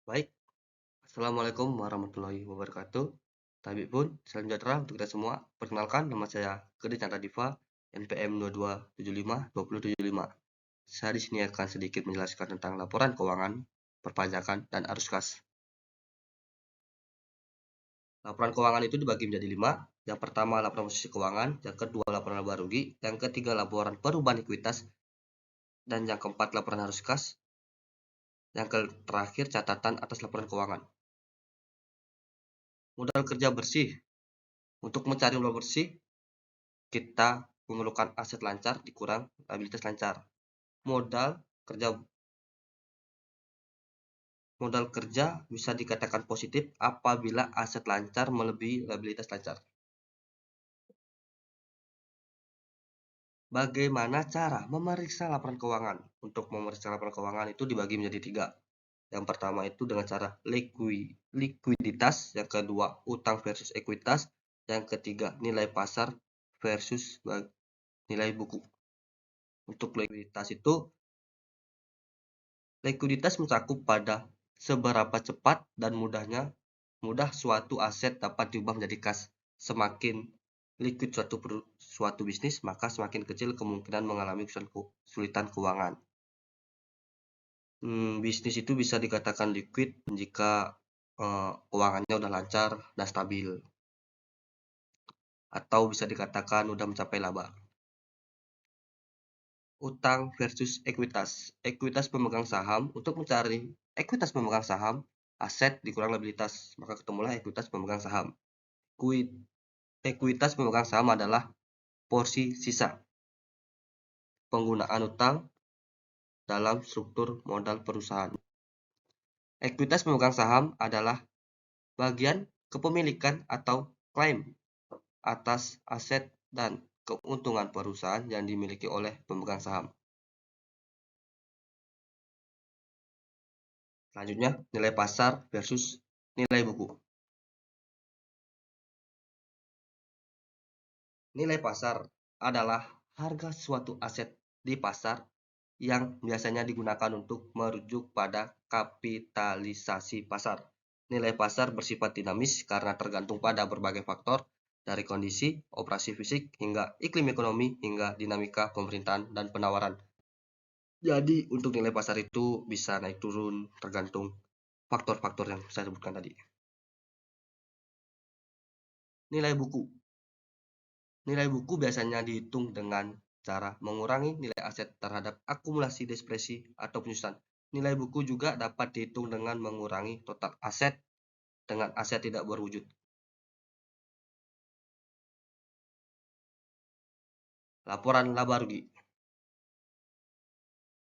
Baik, Assalamualaikum warahmatullahi wabarakatuh. Tabik pun, salam sejahtera untuk kita semua. Perkenalkan, nama saya Gede Chandra Diva, NPM 22752075. Saya di sini akan sedikit menjelaskan tentang laporan keuangan, perpajakan, dan arus kas. Laporan keuangan itu dibagi menjadi 5. Yang pertama, laporan posisi keuangan. Yang kedua, laporan laba rugi. Yang ketiga, laporan perubahan ekuitas. Dan yang keempat, laporan arus kas. Yang terakhir, catatan atas laporan keuangan. Modal kerja bersih. Untuk mencari modal bersih, kita memerlukan aset lancar dikurang liabilitas lancar. Modal kerja bisa dikatakan positif apabila aset lancar melebihi liabilitas lancar. Bagaimana cara memeriksa laporan keuangan? Untuk memeriksa laporan keuangan itu dibagi menjadi 3. Yang pertama itu dengan cara likuiditas, yang kedua utang versus ekuitas, yang ketiga nilai pasar versus nilai buku. Untuk likuiditas mencakup pada seberapa cepat dan mudah suatu aset dapat diubah menjadi kas. Semakin liquid suatu bisnis, maka semakin kecil kemungkinan mengalami kesulitan keuangan. Bisnis itu bisa dikatakan liquid jika keuangannya udah lancar dan stabil, atau bisa dikatakan udah mencapai laba. Utang versus ekuitas. Ekuitas pemegang saham. Untuk mencari ekuitas pemegang saham, aset dikurang liabilitas, maka ketemulah ekuitas pemegang saham. Ekuitas pemegang saham adalah porsi sisa penggunaan utang dalam struktur modal perusahaan. Ekuitas pemegang saham adalah bagian kepemilikan atau klaim atas aset dan keuntungan perusahaan yang dimiliki oleh pemegang saham. Selanjutnya, nilai pasar versus nilai buku. Nilai pasar adalah harga suatu aset di pasar yang biasanya digunakan untuk merujuk pada kapitalisasi pasar. Nilai pasar bersifat dinamis karena tergantung pada berbagai faktor, dari kondisi operasi fisik hingga iklim ekonomi hingga dinamika pemerintahan dan penawaran. Jadi untuk nilai pasar itu bisa naik turun tergantung faktor-faktor yang saya sebutkan tadi. Nilai buku. Nilai buku biasanya dihitung dengan cara mengurangi nilai aset terhadap akumulasi depresi atau penyusutan. Nilai buku juga dapat dihitung dengan mengurangi total aset dengan aset tidak berwujud. Laporan laba rugi.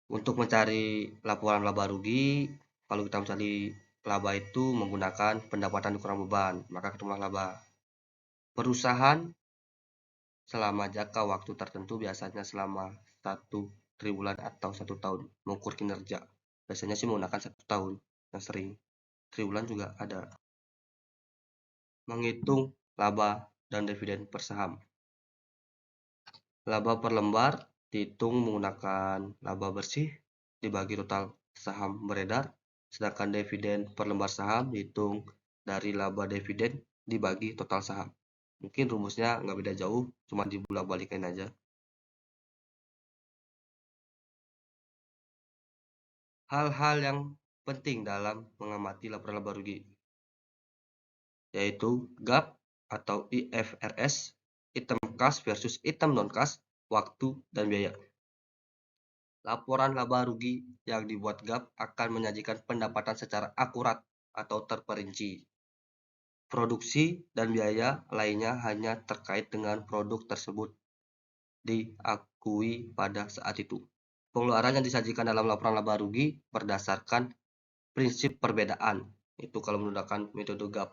Untuk mencari laporan laba rugi, kalau kita mencari laba itu menggunakan pendapatan dikurang beban, maka ketemulah laba. Perusahaan selama jangka waktu tertentu, biasanya selama 1 triwulan atau 1 tahun, mengukur kinerja. Biasanya sih menggunakan 1 tahun, yang sering triwulan juga ada. Menghitung laba dan dividen per saham. Laba per lembar dihitung menggunakan laba bersih dibagi total saham beredar, sedangkan dividen per lembar saham dihitung dari laba dividen dibagi total saham. Mungkin rumusnya nggak beda jauh, cuma dibulak-balikin aja. Hal-hal yang penting dalam mengamati laporan laba rugi, yaitu GAAP atau IFRS, item kas versus item non-kas, waktu, dan biaya. Laporan laba rugi yang dibuat GAAP akan menyajikan pendapatan secara akurat atau terperinci. Produksi dan biaya lainnya hanya terkait dengan produk tersebut diakui pada saat itu. Pengeluaran yang disajikan dalam laporan laba rugi berdasarkan prinsip perbedaan. Itu kalau menggunakan metode GAAP.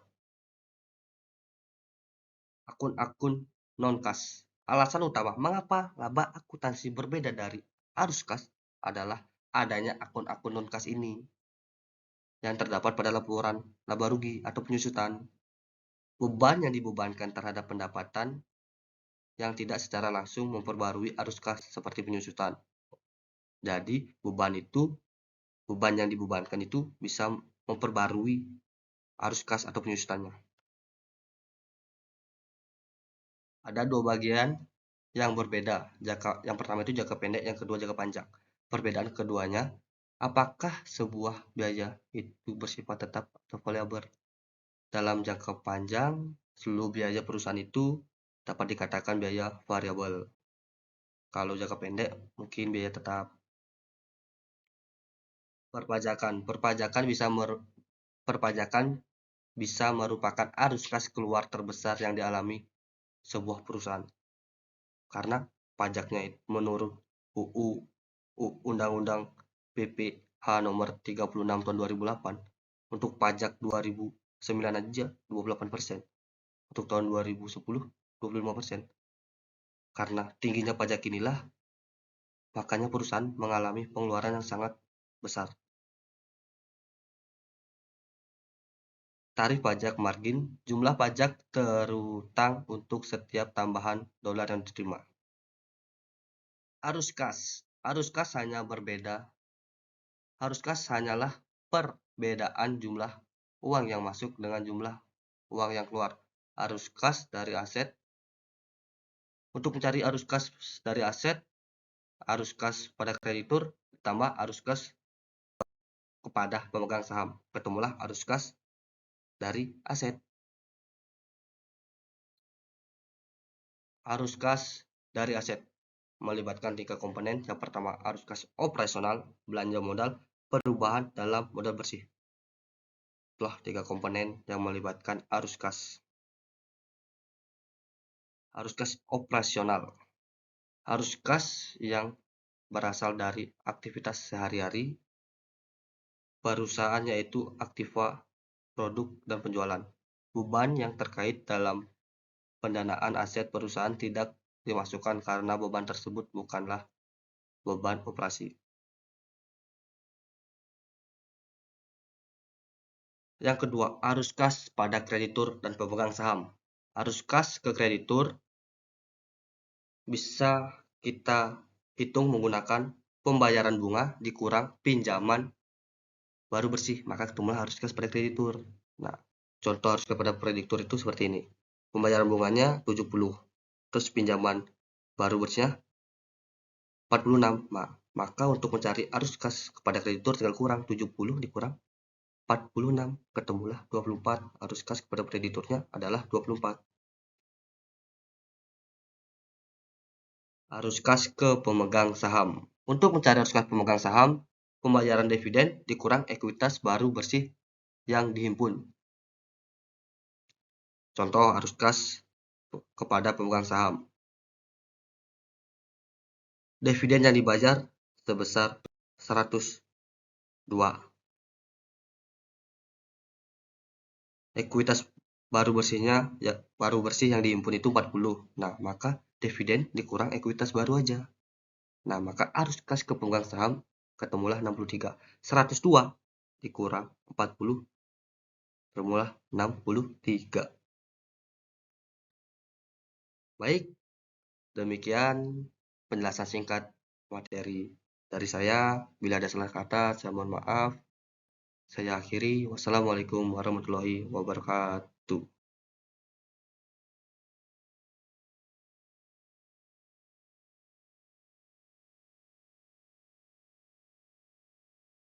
Akun-akun non-kas. Alasan utama mengapa laba akuntansi berbeda dari arus kas adalah adanya akun-akun non-kas ini yang terdapat pada laporan laba rugi atau penyusutan. Beban yang dibebankan terhadap pendapatan yang tidak secara langsung memperbarui arus kas seperti penyusutan. Jadi beban yang dibebankan itu bisa memperbarui arus kas atau penyusutannya. Ada dua bagian yang berbeda. Yang pertama itu jangka pendek, yang kedua jangka panjang. Perbedaan keduanya, apakah sebuah biaya itu bersifat tetap atau variabel? Dalam jangka panjang, seluruh biaya perusahaan itu dapat dikatakan biaya variabel. Kalau jangka pendek, mungkin biaya tetap. Perpajakan bisa merupakan arus kas keluar terbesar yang dialami sebuah perusahaan. Karena pajaknya menurut Undang-Undang PPh nomor 36 tahun 2008, untuk pajak 2009 aja 28%, untuk tahun 2010 25%. Karena tingginya pajak inilah, makanya perusahaan mengalami pengeluaran yang sangat besar. Tarif pajak margin, jumlah pajak terutang untuk setiap tambahan dolar yang diterima. Arus kas hanyalah perbedaan jumlah uang yang masuk dengan jumlah uang yang keluar. Arus kas dari aset. Untuk mencari arus kas dari aset, arus kas pada kreditur ditambah arus kas kepada pemegang saham, ketemulah arus kas dari aset. Arus kas dari aset melibatkan 3 komponen. Yang pertama, arus kas operasional, belanja modal, perubahan dalam modal bersih. Itulah 3 komponen yang melibatkan arus kas. Arus kas operasional, arus kas yang berasal dari aktivitas sehari-hari perusahaan, yaitu aktiva, produk, dan penjualan. Beban yang terkait dalam pendanaan aset perusahaan tidak dimasukkan karena beban tersebut bukanlah beban operasi. Yang kedua, arus kas pada kreditur dan pemegang saham. Arus kas ke kreditur bisa kita hitung menggunakan pembayaran bunga dikurang pinjaman baru bersih, maka ketemulah arus kas pada kreditur. Nah, contoh arus kas pada kreditur itu seperti ini. Pembayaran bunganya 70, terus pinjaman baru bersihnya 46. Maka untuk mencari arus kas kepada kreditur tinggal kurang 70 dikurang 46, ketemulah 24. Arus kas kepada krediturnya adalah 24. Arus kas ke pemegang saham. Untuk mencari arus kas pemegang saham, pembayaran dividen dikurang ekuitas baru bersih yang dihimpun. Contoh arus kas kepada pemegang saham. Dividen yang dibayar sebesar 102. Ekuitas baru bersih yang dihimpun itu 40. Nah, maka dividen dikurang ekuitas baru aja. Nah, maka arus kas ke pemegang saham ketemulah 63. 102 dikurang 40 ketemulah 63. Baik, demikian penjelasan singkat materi dari saya. Bila ada salah kata, saya mohon maaf. Saya akhiri. Wassalamualaikum warahmatullahi wabarakatuh.